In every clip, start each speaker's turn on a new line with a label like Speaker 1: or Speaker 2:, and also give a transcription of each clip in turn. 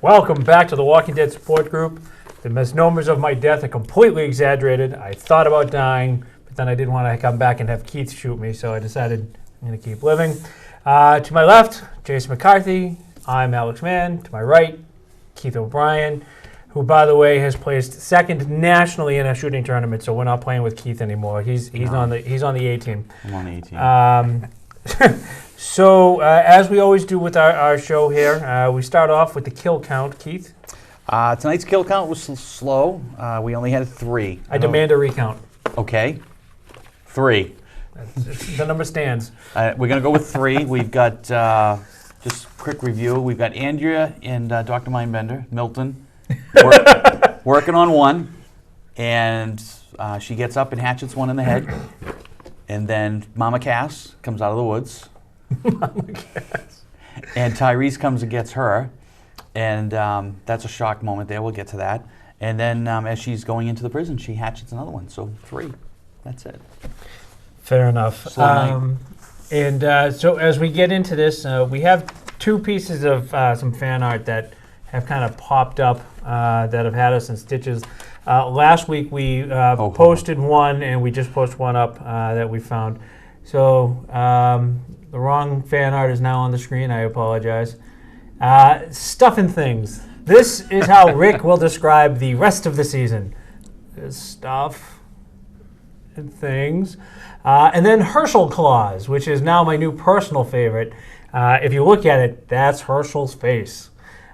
Speaker 1: Welcome back to the Walking Dead support group. The misnomers of my death are completely exaggerated. I thought about dying, but then I didn't want to come back and have Keith shoot me, so I decided I'm going to keep living. To my left, Jason McCarthy. I'm Alex Mann. To my right, Keith O'Brien, who, by the way, has placed second nationally in a shooting tournament, so we're not playing with Keith anymore. He's on the A team.
Speaker 2: I'm on the A team.
Speaker 1: So, as we always do with our show here, we start off with the kill count. Keith?
Speaker 2: Tonight's kill count was slow. We only had 3.
Speaker 1: I demand a recount.
Speaker 2: Okay. 3.
Speaker 1: The number stands.
Speaker 2: We're going to go with 3. We've got, just quick review, we've got Andrea and Dr. Mindbender, Milton, working on 1. And she gets up and hatchets 1 in the head. And then Mama Cass comes out of the woods.
Speaker 1: Mama Cass.
Speaker 2: And Tyrese comes and gets her. And that's a shock moment there. We'll get to that. And then as she's going into the prison, she hatchets another one. So 3. That's it.
Speaker 1: Fair enough.
Speaker 2: Slow night.
Speaker 1: So as we get into this, we have 2 pieces of some fan art that have kind of popped up that have had us in stitches. Last week we posted one, and we just posted one up that we found. So the wrong fan art is now on the screen. I apologize. Stuff and things. This is how Rick will describe the rest of the season. There's stuff and things. And then Herschel Claws, which is now my new personal favorite. If you look at it, that's Herschel's face.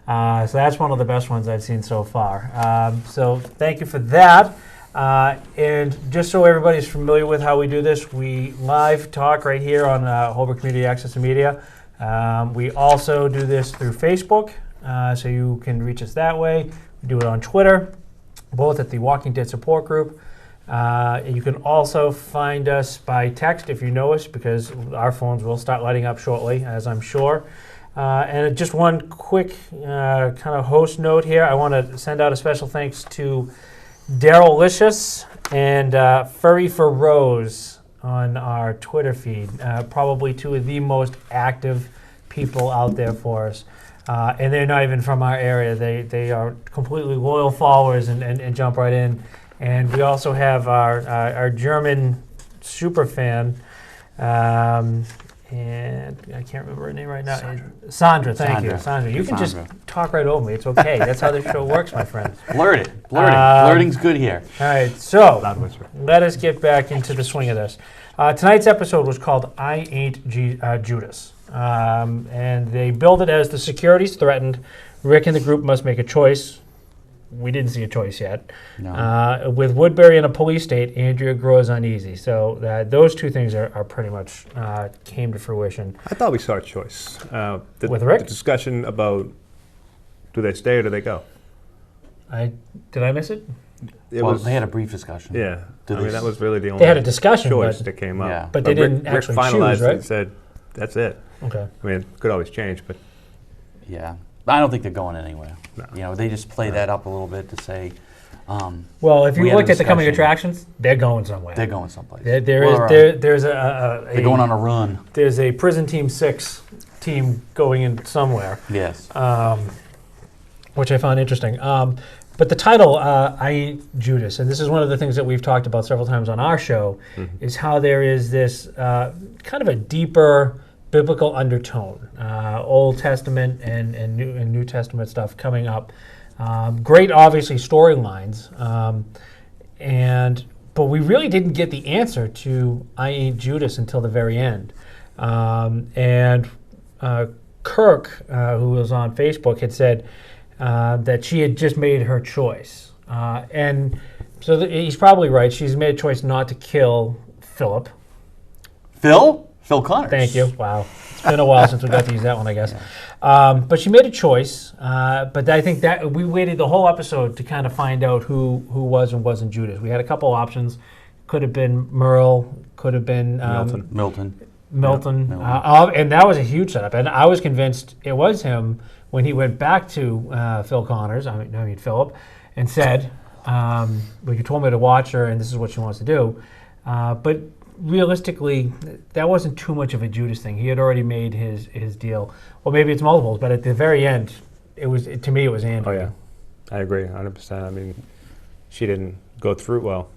Speaker 1: So that's one of the best ones I've seen so far. So thank you for that. And just so everybody's familiar with how we do this, we live talk right here on Holbrook Community Access and Media. We also do this through Facebook, so you can reach us that way. We do it on Twitter, both at the Walking Dead support group. You can also find us by text if you know us, because our phones will start lighting up shortly, as I'm sure. And just one quick kind of host note here. I want to send out a special thanks to Daryl Licious and Furry for Rose on our Twitter feed. Probably 2 of the most active people out there for us. And they're not even from our area. They are completely loyal followers and jump right in. And we also have our German super fan, and I can't remember her name right now. Sandra, thank you. Sandra, you can just talk right over me. It's okay. That's how this show works, my friend.
Speaker 2: Blurt it. Blurting's good here.
Speaker 1: All right, so let us get back into the swing of this. Tonight's episode was called I Ain't Judas. And they billed it as the security's threatened. Rick and the group must make a choice. We didn't see a choice yet.
Speaker 2: No.
Speaker 1: With Woodbury in a police state, Andrea grows uneasy. So those 2 things are pretty much came to fruition.
Speaker 3: I thought we saw a choice.
Speaker 1: With Rick?
Speaker 3: The discussion about do they stay or do they go?
Speaker 1: Did I miss it?
Speaker 2: They had a brief discussion.
Speaker 3: Yeah. That was really the only
Speaker 1: they had a discussion,
Speaker 3: choice that came up.
Speaker 2: Yeah.
Speaker 1: But they didn't actually
Speaker 3: Rick finalized
Speaker 1: choose, right?
Speaker 3: it and said, that's it.
Speaker 1: Okay.
Speaker 3: I mean, it could always change, but...
Speaker 2: Yeah. I don't think they're going anywhere. No. They just play that up a little bit to say...
Speaker 1: well, if you looked at the coming attractions, they're going somewhere.
Speaker 2: They're going someplace.
Speaker 1: There's
Speaker 2: they're going on a run.
Speaker 1: There's a Prison Team 6 team going in somewhere.
Speaker 2: Yes.
Speaker 1: Which I found interesting. But the title, I Ain't Judas, and this is one of the things that we've talked about several times on our show, is how there is this kind of a deeper biblical undertone, Old Testament and New Testament stuff coming up. Great, obviously, storylines, but we really didn't get the answer to I Ain't Judas until the very end. And Kirk, who was on Facebook, had said that she had just made her choice. And so he's probably right. She's made a choice not to kill Philip.
Speaker 2: Phil Connors.
Speaker 1: Thank you. Wow. It's been a while since we got to use that one, I guess. But she made a choice. But I think that we waited the whole episode to kind of find out who was and wasn't Judas. We had a couple options. Could have been Merle. Could have been
Speaker 2: Milton.
Speaker 1: And that was a huge setup. And I was convinced it was him when he went back to Phil Connors, Philip, and said, you told me to watch her and this is what she wants to do. But realistically, that wasn't too much of a Judas thing. He had already made his deal. Well, maybe it's multiples, but at the very end, to me it was Andrew.
Speaker 3: Oh, yeah. I agree 100%. I mean, she didn't go through, well,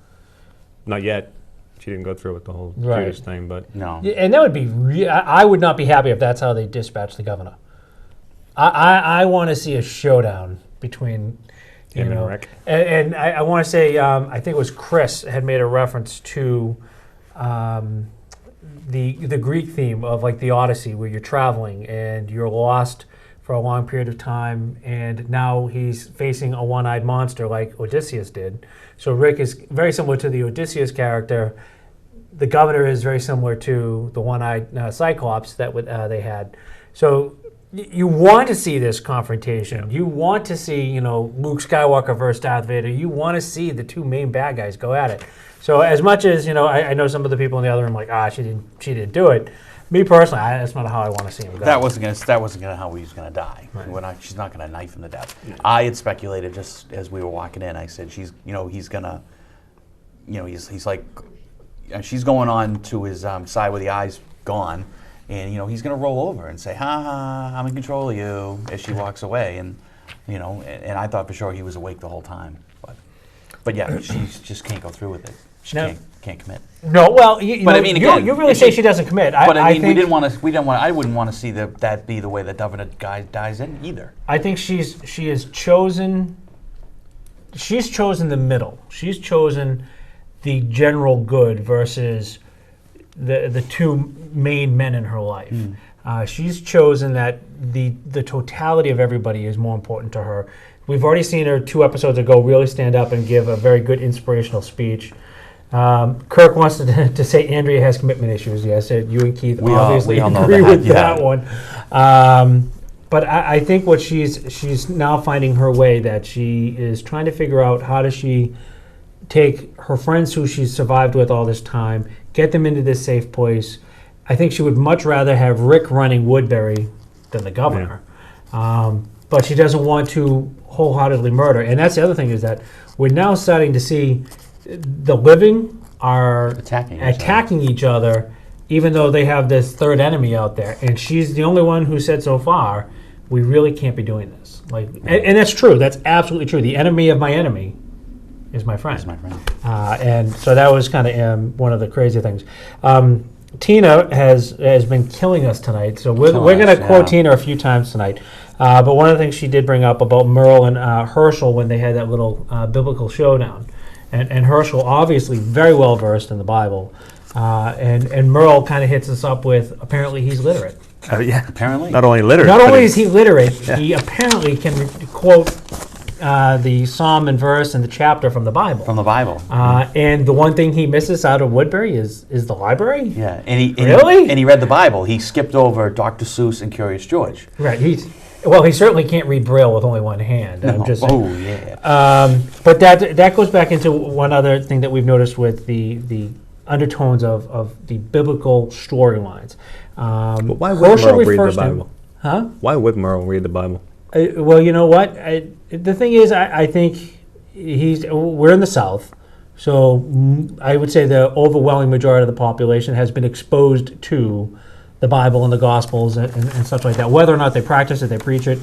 Speaker 3: not yet. She didn't go through with the whole
Speaker 1: Right.
Speaker 3: Judas thing, but
Speaker 2: No.
Speaker 1: Yeah, and that would be, I would not be happy if that's how they dispatch the governor. I want to see a showdown between, you
Speaker 3: him and
Speaker 1: know,
Speaker 3: Rick.
Speaker 1: and I want to say, I think it was Chris had made a reference to the Greek theme of like the Odyssey, where you're traveling and you're lost for a long period of time, and now he's facing a one-eyed monster like Odysseus did. So Rick is very similar to the Odysseus character. The governor is very similar to the one-eyed Cyclops that they had. So you want to see this confrontation. You want to see, you know, Luke Skywalker versus Darth Vader. You want to see the two main bad guys go at it. So as much as, you know, I know some of the people in the other room like, she didn't do it. Me personally, that's not how I want to see him go.
Speaker 2: That wasn't gonna how he was gonna die.
Speaker 1: Right.
Speaker 2: She's not gonna knife him to death. I had speculated just as we were walking in. I said, he's gonna, he's like, she's going on to his side where the eye's gone, and he's gonna roll over and say, "Ha ha, I'm in control of you," as she walks away, and and I thought for sure he was awake the whole time, but yeah, she just can't go through with it. She can't commit.
Speaker 1: No, well,
Speaker 2: But I mean, again,
Speaker 1: you really say she doesn't commit.
Speaker 2: But I mean,
Speaker 1: think,
Speaker 2: I wouldn't want to see that be the way the governor guy dies in either.
Speaker 1: I think she's chosen the middle. She's chosen the general good versus the two main men in her life. She's chosen that the totality of everybody is more important to her. We've already seen her 2 episodes ago really stand up and give a very good inspirational speech. Kirk wants to say Andrea has commitment issues. Yes, you and Keith obviously agree with that one. But I think what she's now finding her way, that she is trying to figure out how does she take her friends who she's survived with all this time, get them into this safe place. I think she would much rather have Rick running Woodbury than the governor. Yeah. But she doesn't want to wholeheartedly murder. And that's the other thing, is that we're now starting to see the living are attacking each other, even though they have this third enemy out there. And she's the only one who said so far, we really can't be doing this. And that's true. That's absolutely true. The enemy of my enemy is my friend. And so that was kind of one of the crazy things. Tina has been killing us tonight, so we're going to quote Tina a few times tonight. But one of the things she did bring up about Merle and Herschel when they had that little biblical showdown. And Herschel, obviously very well versed in the Bible. And Merle kind of hits us up with, apparently he's literate.
Speaker 3: Yeah,
Speaker 2: apparently.
Speaker 3: Not only literate.
Speaker 1: Not only is he literate, he apparently can quote the psalm and verse and the chapter from the Bible.
Speaker 2: From the Bible.
Speaker 1: And the one thing he misses out of Woodbury is the library.
Speaker 2: Yeah, and he read the Bible. He skipped over Dr. Seuss and Curious George.
Speaker 1: Right. He certainly can't read Braille with only one hand. I'm just saying.
Speaker 2: Oh yeah.
Speaker 1: But that goes back into one other thing that we've noticed with the undertones of the biblical storylines.
Speaker 3: But why would Merle read the Bible?
Speaker 1: Huh?
Speaker 3: Why would Merle read the Bible?
Speaker 1: Well, you know what? The thing is, I think we're in the South, so I would say the overwhelming majority of the population has been exposed to the Bible and the Gospels and such like that. Whether or not they practice it, they preach it,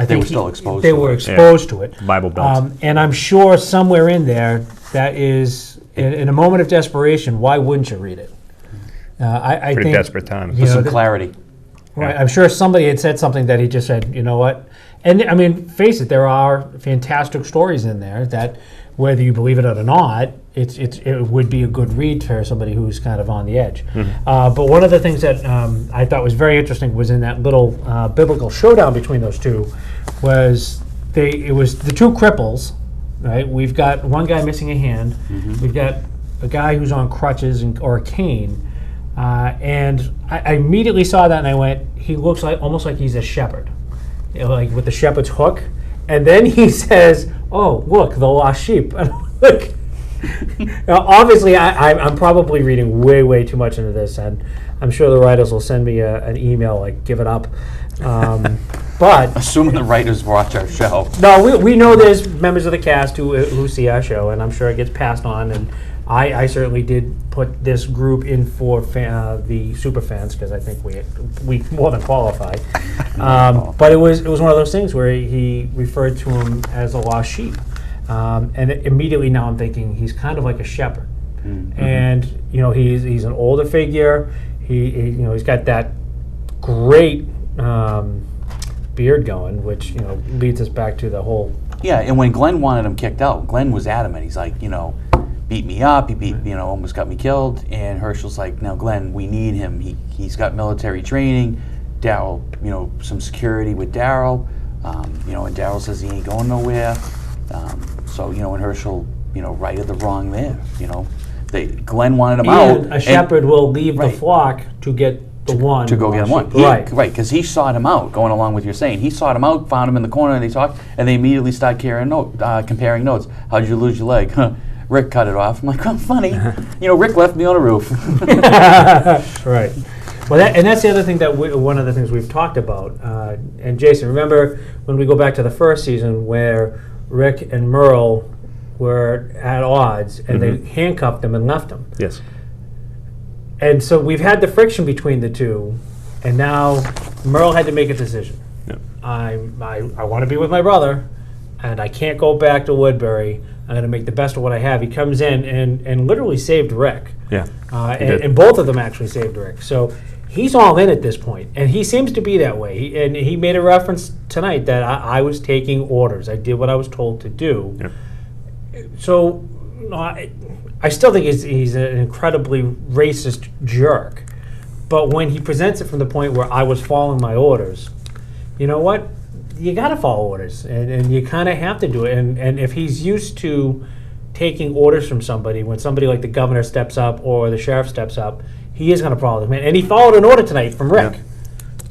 Speaker 2: they were still exposed.
Speaker 1: They were exposed to it.
Speaker 3: Bible belts.
Speaker 1: And I'm sure somewhere in there that is, in a moment of desperation, why wouldn't you read it? I
Speaker 3: Pretty
Speaker 1: think,
Speaker 3: desperate times.
Speaker 2: For some clarity.
Speaker 1: Right. I'm sure somebody had said something that he just said, you know what? And I mean, face it, there are fantastic stories in there that, whether you believe it or not, it would be a good read for somebody who's kind of on the edge. Mm-hmm. But one of the things that I thought was very interesting was in that little biblical showdown between those two was it was the two cripples, right? We've got one guy missing a hand. Mm-hmm. We've got a guy who's on crutches or a cane. And I immediately saw that and I went, he looks almost like he's a shepherd, like with the shepherd's hook. And then he says, "Oh, look, the lost sheep." And I'm like, now, obviously, I'm probably reading way too much into this, and I'm sure the writers will send me an email like, "Give it up." But
Speaker 2: assuming the writers watch our show.
Speaker 1: No, we know there's members of the cast who see our show, and I'm sure it gets passed on, and I certainly did put this group in for the super fans because I think we more than qualify. But it was one of those things where he referred to him as a lost sheep, and immediately now I'm thinking he's kind of like a shepherd, and he's an older figure. He's got that great beard going, which leads us back to the whole.
Speaker 2: Yeah, and when Glenn wanted him kicked out, Glenn was adamant. He's like, beat me up. He beat, almost got me killed. And Herschel's like, now Glenn, we need him. He's got military training. Daryl, some security with Daryl. And Daryl says he ain't going nowhere. So and Herschel, righted the wrong there. Glenn wanted him out.
Speaker 1: And a shepherd will leave the flock to get the one.
Speaker 2: To go get him one.
Speaker 1: Right.
Speaker 2: Right, because he sought him out, going along with your saying. He sought him out, found him in the corner, and they talked, and they immediately started comparing notes. How'd you lose your leg? Rick cut it off. I'm like, oh, funny. Rick left me on a roof.
Speaker 1: Right. Well, that's the other thing one of the things we've talked about. And Jason, remember when we go back to the first season where Rick and Merle were at odds and they handcuffed him and left him?
Speaker 3: Yes.
Speaker 1: And so we've had the friction between the two, and now Merle had to make a decision.
Speaker 3: Yep.
Speaker 1: I want to be with my brother, and I can't go back to Woodbury. I'm going to make the best of what I have. He comes in and literally saved Rick.
Speaker 3: Yeah.
Speaker 1: And both of them actually saved Rick. So he's all in at this point, and he seems to be that way. And he made a reference tonight that I was taking orders. I did what I was told to do.
Speaker 3: Yep.
Speaker 1: So I still think he's an incredibly racist jerk. But when he presents it from the point where I was following my orders, you know what? You got to follow orders, and you kind of have to do it. And if he's used to taking orders from somebody, when somebody like the governor steps up or the sheriff steps up, he is going to follow them. And he followed an order tonight from Rick.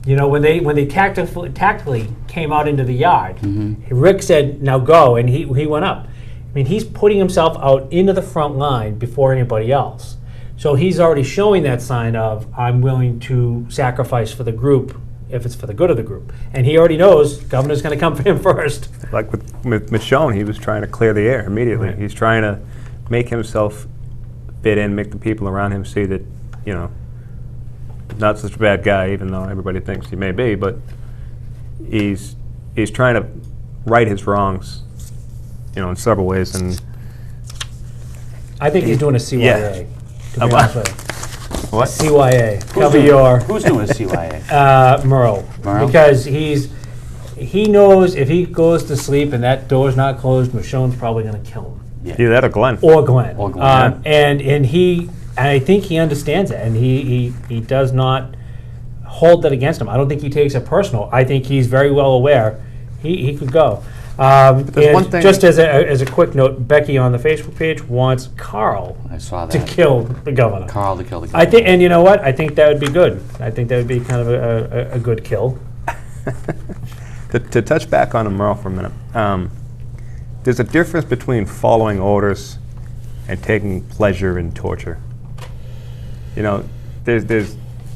Speaker 1: Yeah. When they tactically came out into the yard, Rick said, "Now go," and he went up. I mean, he's putting himself out into the front line before anybody else. So he's already showing that sign of, I'm willing to sacrifice for the group if it's for the good of the group. And he already knows governor's going to come for him first.
Speaker 3: Like with Michonne, he was trying to clear the air immediately. Right. He's trying to make himself fit in, make the people around him see that, not such a bad guy, even though everybody thinks he may be, but he's trying to right his wrongs, in several ways. And
Speaker 1: I think he's doing a CYA. To be honest with you.
Speaker 3: What?
Speaker 1: CYA.
Speaker 2: Who's doing a CYA?
Speaker 1: Merle. Because he knows if he goes to sleep and that door's not closed, Michonne's probably going to kill him.
Speaker 3: Yeah. Either that or Glenn.
Speaker 1: And I think he understands it, and he does not hold that against him. I don't think he takes it personal. I think he's very well aware he could go. And one thing just as a quick note, Becky on the Facebook page wants Carl to kill the governor.
Speaker 2: Carl to kill the governor.
Speaker 1: I think, and you know what? I think that would be good. I think that would be kind of a good kill.
Speaker 3: To touch back on Merle for a minute, there's a difference between following orders and taking pleasure in torture. There's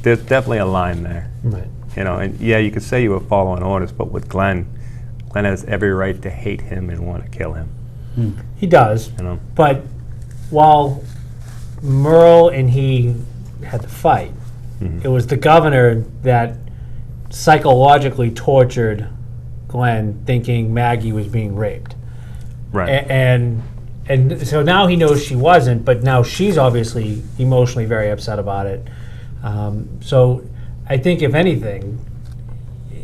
Speaker 3: definitely a line there.
Speaker 1: Right.
Speaker 3: And yeah, you could say you were following orders, but with Glenn has every right to hate him and want to kill him.
Speaker 1: He does. But while Merle and he had the fight, it was the governor that psychologically tortured Glenn, thinking Maggie was being raped.
Speaker 3: Right.
Speaker 1: And so now he knows she wasn't, but now she's obviously emotionally very upset about it. So I think, if anything,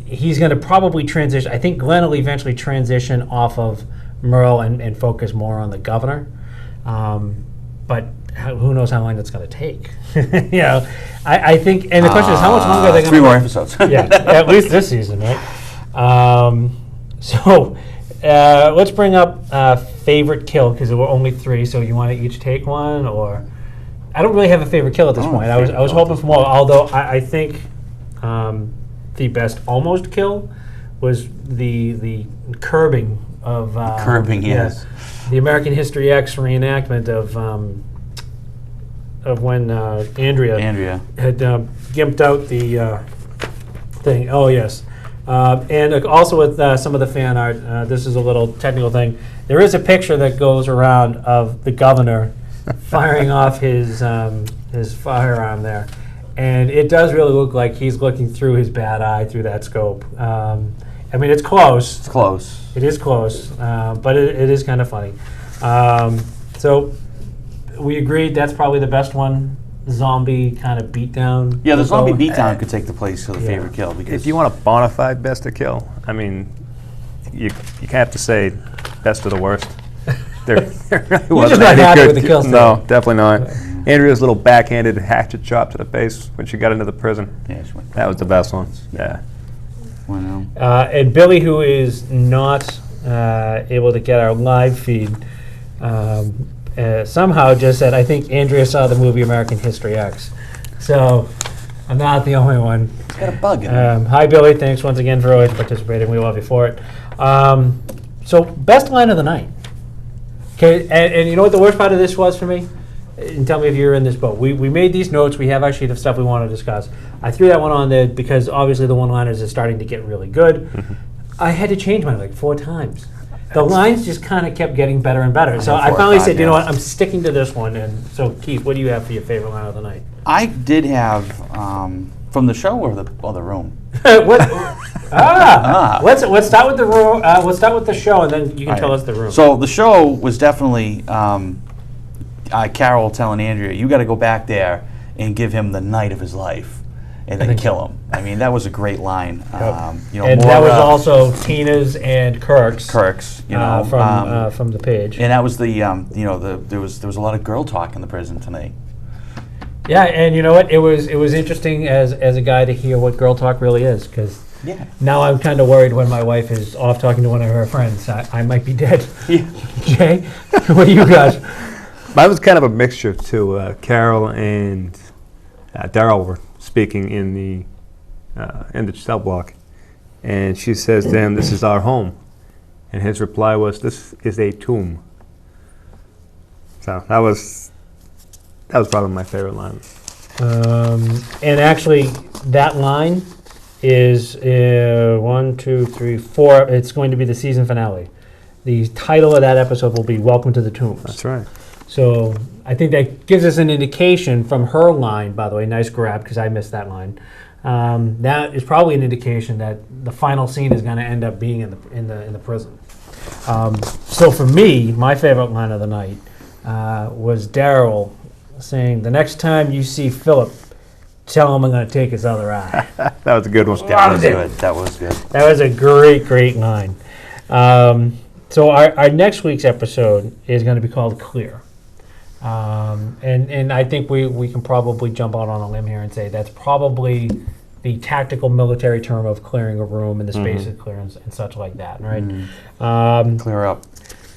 Speaker 1: he's going to probably transition. I think Glenn will eventually transition off of Merle and focus more on the governor. But who knows how long that's going to take? I think, and the question is, how much longer are they going to
Speaker 2: 3 more episodes.
Speaker 1: Yeah, at least this season, right? So let's bring up favorite kill, because there were only 3. So you want to each take one, or I don't really have a favorite kill at this point. I was hoping for more, although I think the best almost kill was the curbing of
Speaker 2: yes,
Speaker 1: the American History X reenactment of when Andrea had gimped out the thing. Oh yes. And also with some of the fan art, this is a little technical thing. There is a picture that goes around of the governor firing off his firearm there. And it does really look like he's looking through his bad eye through that scope. I mean, it's close.
Speaker 2: It's close.
Speaker 1: It is close, but it is kind of funny. So we agreed that's probably the best one. Zombie kind of beatdown.
Speaker 2: Yeah, the zombie beatdown could take the place of the
Speaker 1: Yeah.
Speaker 2: favorite kill. Because
Speaker 3: If you want a bona fide best to kill, I mean, you have to say best of the worst. There really wasn't
Speaker 1: just not
Speaker 3: any
Speaker 1: happy
Speaker 3: good
Speaker 1: with the kill
Speaker 3: No, definitely not. Andrea's little backhanded hatchet chop to the face when she got into the prison.
Speaker 2: yeah, she went
Speaker 3: That was the best one. Yeah.
Speaker 2: Well,
Speaker 1: And Billy, who is not able to get our live feed, somehow just said, I think Andrea saw the movie American History X. So I'm not the only one.
Speaker 2: it's got a bug in it.
Speaker 1: Hi, Billy. Thanks once again for always participating. We love you for it. So best line of the night. Okay, and you know what the worst part of this was for me? And tell me if you're in this boat. We made these notes. We have our sheet of stuff we want to discuss. I threw that one on there because obviously the one-liners are starting to get really good. I had to change mine like 4 times. The lines just kind of kept getting better and better. So
Speaker 2: had
Speaker 1: I
Speaker 2: 4 or
Speaker 1: finally
Speaker 2: 5,
Speaker 1: said, you know
Speaker 2: yeah.
Speaker 1: what, I'm sticking to this one. And so, Keith, what do you have for your favorite line of the night?
Speaker 2: I did have from the show or the room.
Speaker 1: What? Let's start with the room. Let's start with the show, and then you can tell us the room.
Speaker 2: So the show was definitely Carol telling Andrea, "You got to go back there and give him the night of his life, and then kill him." I mean, that was a great line. You know,
Speaker 1: and
Speaker 2: more
Speaker 1: that was also Tina's and Kirk's.
Speaker 2: You know,
Speaker 1: from the page.
Speaker 2: and that was the you know there was a lot of girl talk in the prison tonight.
Speaker 1: Yeah, and you know what? It was interesting as a guy to hear what girl talk really is, because
Speaker 2: Yeah.
Speaker 1: now I'm kind of worried when my wife is off talking to one of her friends. I might be dead.
Speaker 2: Yeah.
Speaker 1: Jay, what do you got?
Speaker 3: Mine was kind of a mixture too. Carol and Daryl were speaking in the cell block, and she says to him, "This is our home," and his reply was, "This is a tomb." So that was probably my favorite line.
Speaker 1: And actually, that line is 1, 2, 3, 4. It's going to be the season finale. The title of that episode will be "Welcome to the Tombs."
Speaker 3: That's right.
Speaker 1: So I think that gives us an indication from her line. By the way, nice grab because I missed that line. That is probably an indication that the final scene is going to end up being in the prison. So for me, my favorite line of the night was Daryl saying, "The next time you see Philip, tell him I'm going to take his other eye."
Speaker 3: That was a good one.
Speaker 2: That was good. That was good.
Speaker 1: That was a great line. So our next week's episode is going to be called Clear. And I think we can probably jump out on a limb here and say that's probably the tactical military term of clearing a room and the space of clearance and such like that, right?
Speaker 2: Clear up.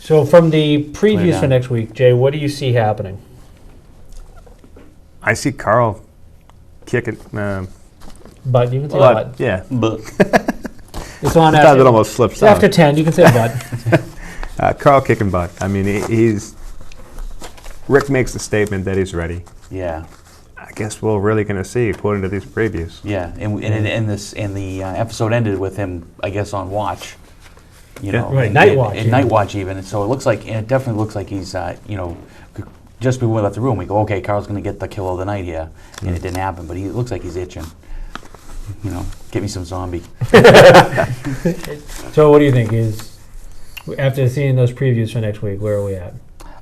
Speaker 1: So from the previews for
Speaker 2: down.
Speaker 1: next week, Jay, what do you see happening?
Speaker 3: I see Carl kicking.
Speaker 1: But you can say
Speaker 3: But
Speaker 1: but.
Speaker 3: yeah,
Speaker 2: But
Speaker 1: It's on
Speaker 3: sometimes
Speaker 1: after,
Speaker 3: it almost slips
Speaker 1: it's after
Speaker 3: out.
Speaker 1: 10. You can say but.
Speaker 3: Carl kicking butt. I mean, he's. Rick makes the statement that he's ready.
Speaker 2: yeah.
Speaker 3: I guess we're really going to see according to these previews.
Speaker 2: Yeah, and the episode ended with him, I guess, on watch. You
Speaker 3: Yeah.
Speaker 2: know,
Speaker 1: Right,
Speaker 2: and-
Speaker 1: night
Speaker 2: and-
Speaker 1: watch,
Speaker 2: and
Speaker 1: yeah.
Speaker 2: night watch even. And so it looks like, and it definitely looks like he's, you know, just before we left the room, we go, okay, Carl's going to get the kill of the night here, and it didn't happen. But he looks like he's itching. You know, get me some zombie.
Speaker 1: So what do you think is, after seeing those previews for next week, where are we at?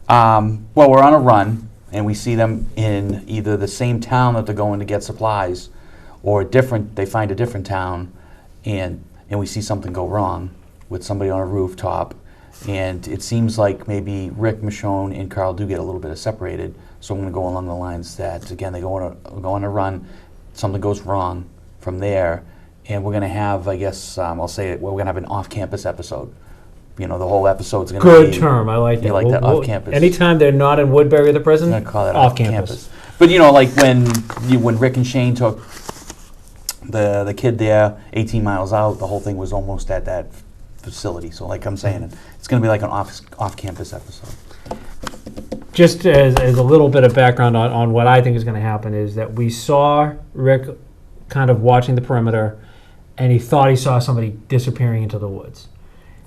Speaker 2: Well, we're on a run, and we see them in either the same town that they're going to get supplies, or they find a different town, and we see something go wrong with somebody on a rooftop, and it seems like maybe Rick, Michonne, and Carl do get a little bit separated. So I'm going to go along the lines that, again, they go on a run, something goes wrong from there, and we're going to have, I guess, I'll say it, we're going to have an off-campus episode. You know, the whole episode's going to
Speaker 1: Good
Speaker 2: be...
Speaker 1: term. I like that.
Speaker 2: You like that, off-campus.
Speaker 1: Anytime they're not in Woodbury, the prison,
Speaker 2: I'm gonna call that
Speaker 1: off
Speaker 2: off
Speaker 1: campus.
Speaker 2: campus. But you know, like when Rick and Shane took the kid there 18 miles out, the whole thing was almost at that facility. So like I'm saying, it's going to be like an off campus episode.
Speaker 1: Just as a little bit of background on what I think is going to happen is that we saw Rick kind of watching the perimeter, and he thought he saw somebody disappearing into the woods.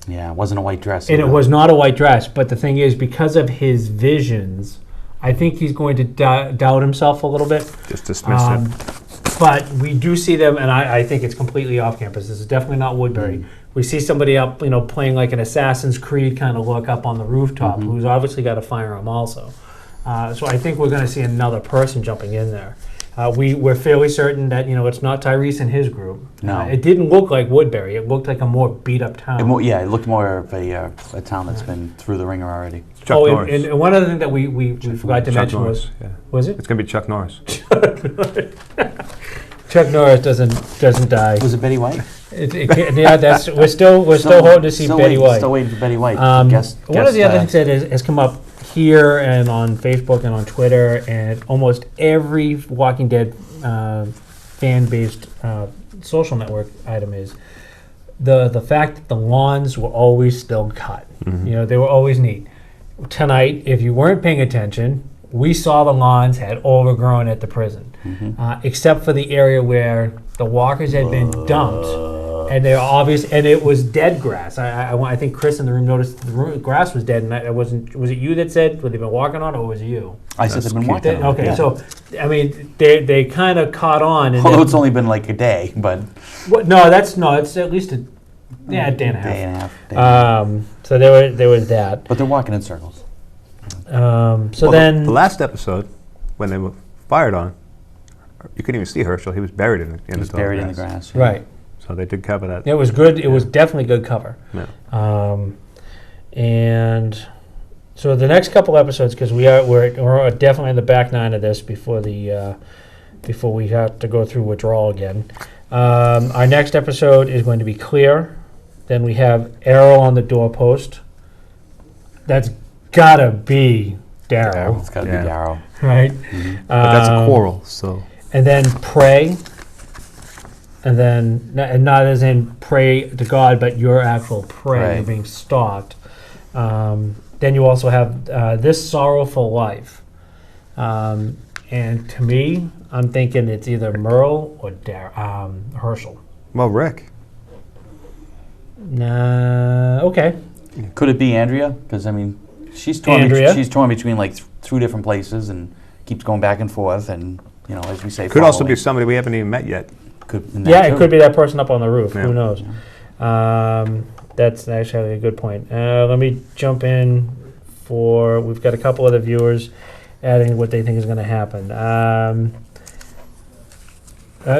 Speaker 2: Yeah, it wasn't a white dress.
Speaker 1: And
Speaker 2: either.
Speaker 1: it was not a white dress, but the thing is, because of his visions I think he's going to doubt himself a little bit.
Speaker 3: Just dismiss it.
Speaker 1: But we do see them, and I think it's completely off campus. This is definitely not Woodbury. We see somebody up, playing like an Assassin's Creed kind of look up on the rooftop, who's obviously got a firearm also. So I think we're going to see another person jumping in there. We're fairly certain that it's not Tyrese and his group.
Speaker 2: No.
Speaker 1: It didn't look like Woodbury. It looked like a more beat up town.
Speaker 2: It looked more of a town that's been through the ringer already.
Speaker 3: Chuck Norris.
Speaker 1: And one other thing that we forgot to mention
Speaker 3: Norris,
Speaker 1: was it?
Speaker 3: It's going to be Chuck Norris.
Speaker 1: Chuck Norris doesn't die.
Speaker 2: Was it Betty White?
Speaker 1: We're still hoping to see Betty White.
Speaker 2: Still waiting for Betty White.
Speaker 1: One of the other things that has come up here and on Facebook and on Twitter and almost every Walking Dead fan-based social network item is the fact that the lawns were always still cut. They were always neat. Tonight, if you weren't paying attention, we saw the lawns had overgrown at the prison, except for the area where the walkers had been dumped, and they're obvious, and it was dead grass. I think Chris in the room noticed the grass was dead, and I wasn't. Was it you that said they've been walking on, or was it you?
Speaker 2: I said they've been walking on.
Speaker 1: Okay,
Speaker 2: yeah.
Speaker 1: So I mean, they kind of caught on. And
Speaker 2: Although it's only been like a day, but
Speaker 1: it's at least a day and a half. So there was that.
Speaker 2: But they're walking in circles.
Speaker 3: The last episode, when they were fired on, you couldn't even see Herschel. He was buried in the
Speaker 2: grass.
Speaker 1: Yeah. Right.
Speaker 3: So they did cover that.
Speaker 1: It was good. It was definitely good cover.
Speaker 3: Yeah.
Speaker 1: And so the next couple episodes, because we're definitely in the back nine of this before we have to go through withdrawal again. Our next episode is going to be Clear. Then we have Arrow on the doorpost. That's gotta be Darrow.
Speaker 2: It's gotta be Darrow.
Speaker 1: Right?
Speaker 3: But that's a quarrel, so.
Speaker 1: And then Pray. And then, and not as in pray to God, but your actual prey. You're being stalked. Then you also have This Sorrowful Life. And to me, I'm thinking it's either Merle or Herschel.
Speaker 3: Well, Rick.
Speaker 1: Okay.
Speaker 2: Could it be Andrea? Because I mean, she's torn between like two different places and keeps going back and forth. And as we say,
Speaker 3: could also be somebody we haven't even met yet.
Speaker 1: It could be that person up on the roof. Yeah. Who knows? That's actually a good point. Let me jump in we've got a couple other viewers adding what they think is going to happen.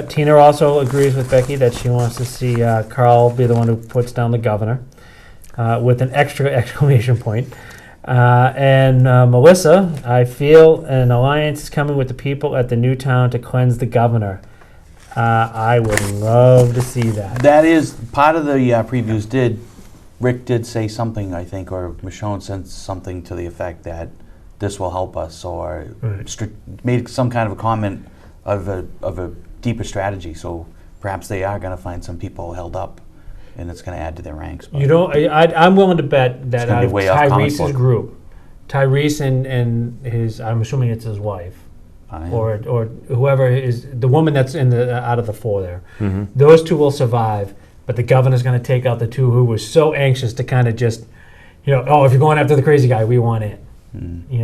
Speaker 1: Tina also agrees with Becky that she wants to see Carl be the one who puts down the governor with an extra exclamation point. And Melissa, I feel an alliance is coming with the people at the new town to cleanse the governor. I would love to see that.
Speaker 2: That is part of the previews. Rick did say something, I think, or Michonne said something to the effect that this will help us, or made some kind of a comment of a deeper strategy. So perhaps they are going to find some people held up, and it's going to add to their ranks.
Speaker 1: I'm willing to bet that out of Tyrese's group, Tyrese and his, I'm assuming it's his wife. Or whoever is the woman that's in out of the four there. Mm-hmm. Those two will survive, but the governor's going to take out the two who were so anxious to kind of just, if you're going after the crazy guy, we want in.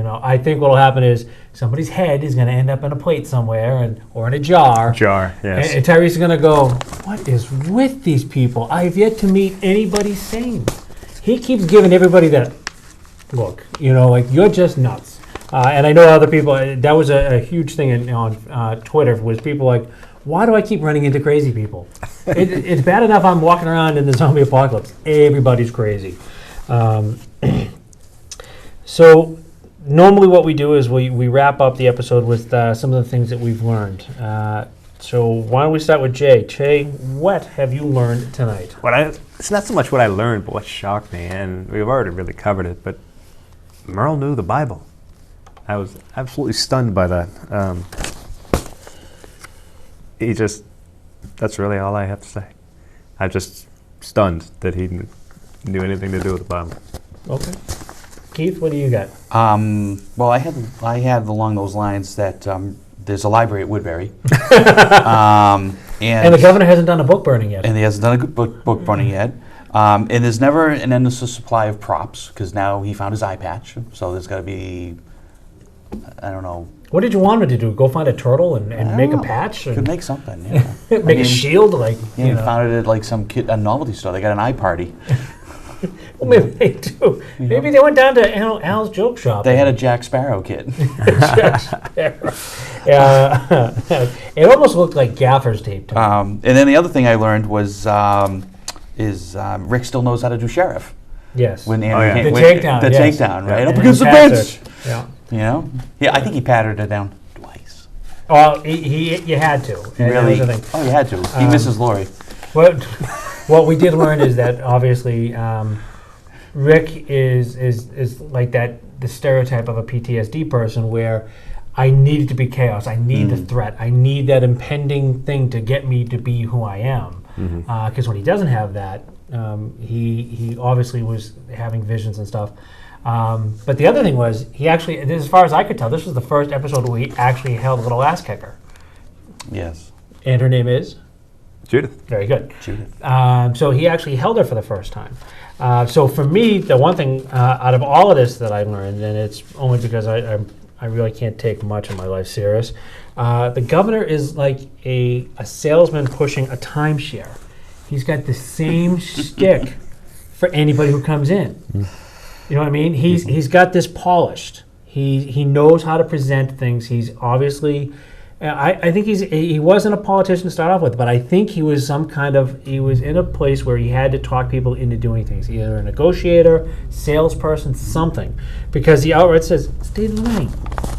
Speaker 1: I think what will happen is somebody's head is going to end up in a plate somewhere or in a jar.
Speaker 3: Yes.
Speaker 1: And Tyrese is going to go, what is with these people? I have yet to meet anybody sane. He keeps giving everybody that look, you're just nuts. And I know other people, that was a huge thing on Twitter, was people like, why do I keep running into crazy people? It's bad enough I'm walking around in the zombie apocalypse. Everybody's crazy. So normally what we do is we wrap up the episode with some of the things that we've learned. So why don't we start with Jay? Jay, what have you learned tonight?
Speaker 3: It's not so much what I learned, but what shocked me, and we've already really covered it, but Merle knew the Bible. I was absolutely stunned by that. That's really all I have to say. I'm just stunned that he knew anything to do with the Bible. Okay.
Speaker 1: Keith, what do you got?
Speaker 2: Well, I had along those lines that there's a library at Woodbury. And
Speaker 1: the governor hasn't done a book burning yet.
Speaker 2: And he hasn't done a book burning yet. And there's never an endless supply of props, because now he found his eye patch, so there's got to be I don't know.
Speaker 1: What did you want him to do? Go find a turtle and
Speaker 2: I
Speaker 1: make a
Speaker 2: don't know.
Speaker 1: patch?
Speaker 2: Could make something, yeah.
Speaker 1: Make a shield? Like,
Speaker 2: Yeah, he found it at like some a novelty store. They got an eye party.
Speaker 1: Well, maybe they do. Maybe they went down to Al's joke shop.
Speaker 2: They had a Jack Sparrow kit.
Speaker 1: Yeah, it almost looked like gaffer's tape to me.
Speaker 2: And then the other thing I learned was Rick still knows how to do sheriff.
Speaker 1: Yes.
Speaker 2: When Andrew
Speaker 1: The
Speaker 2: came,
Speaker 1: takedown,
Speaker 2: the
Speaker 1: yes.
Speaker 2: takedown, right?
Speaker 1: And
Speaker 2: Up against the
Speaker 1: pass
Speaker 2: bench.
Speaker 1: it. Yeah.
Speaker 2: You know? Yeah, I think he patted her down twice.
Speaker 1: Well, you had to. And that was
Speaker 2: Really?
Speaker 1: the thing.
Speaker 2: Oh, you had to. He misses Lori.
Speaker 1: What we did learn is that obviously Rick is like the stereotype of a PTSD person where I needed to be chaos. I need the threat. I need that impending thing to get me to be who I am. Because when he doesn't have that, he obviously was having visions and stuff. But the other thing was, he actually, as far as I could tell, this was the first episode where he actually held a little ass kicker.
Speaker 2: Yes.
Speaker 1: And her name is?
Speaker 3: Judith.
Speaker 1: Very good.
Speaker 2: Judith.
Speaker 1: So he actually held her for the first time. So for me, the one thing out of all of this that I learned, and it's only because I really can't take much in my life serious, the governor is like a salesman pushing a timeshare. He's got the same shtick for anybody who comes in. You know what I mean? He's got this polished. He knows how to present things. He's obviously, I think he wasn't a politician to start off with, but I think he was he was in a place where he had to talk people into doing things, either a negotiator, salesperson, something, because he outright says, "Stay the night,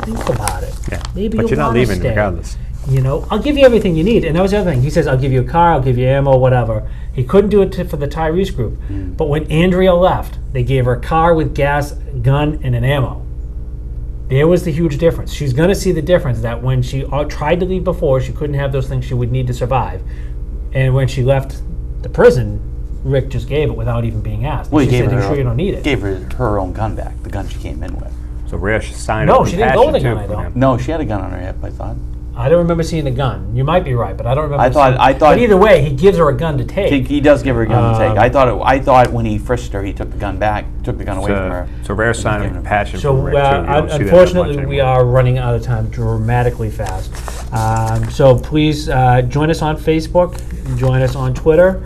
Speaker 1: think about it.
Speaker 3: Yeah.
Speaker 1: Maybe
Speaker 3: But
Speaker 1: you'll
Speaker 3: you're not
Speaker 1: wanna
Speaker 3: leaving
Speaker 1: stay.
Speaker 3: regardless.
Speaker 1: You know, I'll give you everything you need." And that was the other thing. He says, "I'll give you a car, I'll give you ammo, whatever." He couldn't do it for the Tyrese group. But when Andrea left, they gave her a car with gas, gun, and an ammo. There was the huge difference. She's going to see the difference that when she tried to leave before, she couldn't have those things she would need to survive. And when she left the prison, Rick just gave it without even being asked.
Speaker 2: Well, he
Speaker 1: She
Speaker 2: gave
Speaker 1: said,
Speaker 2: her
Speaker 1: "You sure you don't need it?"
Speaker 2: Gave her own gun back, the gun she came in with.
Speaker 3: So rare sign
Speaker 1: No,
Speaker 3: of
Speaker 1: she didn't go with a
Speaker 3: compassion,
Speaker 1: gun,
Speaker 3: too,
Speaker 1: I
Speaker 3: for
Speaker 1: don't.
Speaker 3: him.
Speaker 2: No, she had a gun on her hip, I thought.
Speaker 1: I don't remember seeing the gun. You might be right, but I don't remember.
Speaker 2: I thought-
Speaker 1: But either way, he gives her a gun to take.
Speaker 2: He does give her a gun to take. I thought when he frisked her, he took the gun back, took the gun away from her.
Speaker 3: It's a rare sign of compassion
Speaker 1: So
Speaker 3: from Rick, too. You don't see that that much
Speaker 1: unfortunately, we
Speaker 3: anymore.
Speaker 1: are running out of time dramatically fast. So please join us on Facebook, join us on Twitter.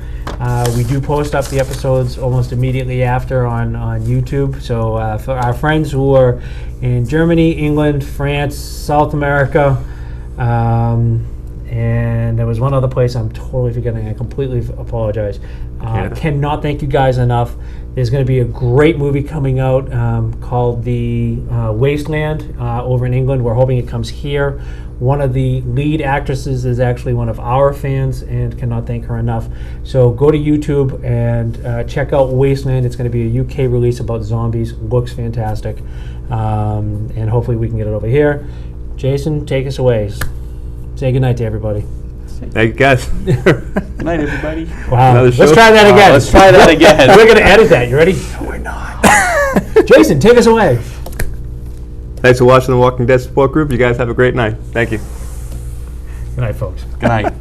Speaker 1: We do post up the episodes almost immediately after on YouTube. So for our friends who are in Germany, England, France, South America, and there was one other place I'm totally forgetting. I completely apologize. Cannot thank you guys enough. There's going to be a great movie coming out called The Wasteland over in England. We're hoping it comes here. One of the lead actresses is actually one of our fans, and cannot thank her enough. So go to YouTube and check out Wasteland. It's going to be a UK release about zombies. Looks fantastic. And hopefully we can get it over here. Jason, take us away. Say goodnight to everybody.
Speaker 3: Thank you, guys.
Speaker 2: Good night, everybody.
Speaker 1: Wow.
Speaker 3: Another
Speaker 1: Let's
Speaker 3: show?
Speaker 1: try that again.
Speaker 2: Let's try that again.
Speaker 1: We're going to edit that. You ready?
Speaker 2: No, we're not.
Speaker 1: Jason, take us away.
Speaker 3: Thanks for watching the Walking Dead support group. You guys have a great night. Thank you.
Speaker 1: Good night, folks.
Speaker 2: Good night.